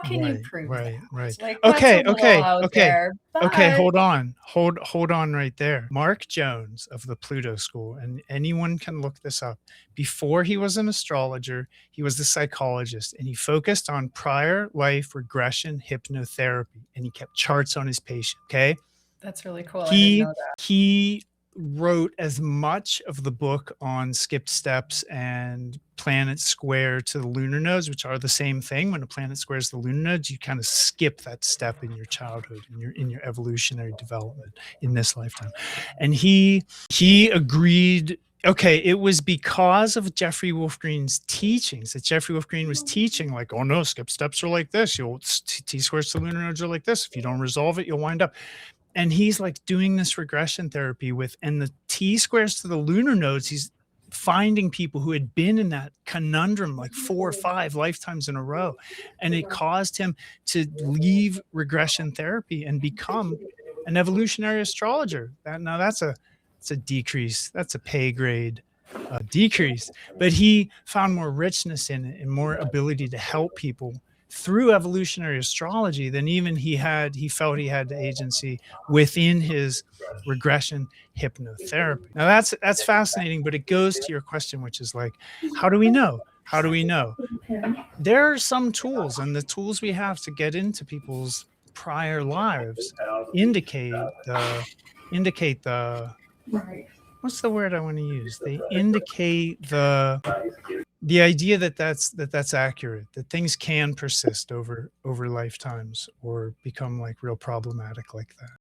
can you Right, prove right, right. that? Like, that's a Okay, little okay, out okay, there, okay, but hold on right there. Mark Jones of the Pluto School, and anyone can look this up. Before he was an astrologer, he was a psychologist, and he focused on prior life regression hypnotherapy, and he kept charts on his patient, okay? that's really cool. I didn't He know that. he wrote as much of the book on skipped steps and planets square to the lunar nodes, which are the same thing. When a planet squares the lunar nodes, you kind of skip that step in your childhood, in your evolutionary development in this lifetime. And he agreed. Okay, it was because of Jeffrey Wolfgreen's teachings that Jeffrey Wolfgreen was teaching, like, oh no, skip steps are like this. You'll T squares to lunar nodes are like this. If you don't resolve it, you'll wind up. And he's like doing this regression therapy with, and the T squares to the lunar nodes, he's finding people who had been in that conundrum like 4 or 5 lifetimes in a row. And it caused him to leave regression therapy and become an evolutionary astrologer. Now that's a decrease. That's a pay grade decrease. But he found more richness in it and more ability to help people through evolutionary astrology than even he felt he had the agency within his regression hypnotherapy. Now that's fascinating, but it goes to your question, which is like, how do we know? How do we know? There are some tools, and the tools we have to get into people's prior lives indicate the what's the word I want to use? They indicate the idea that that's accurate, that things can persist over lifetimes or become like real problematic like that.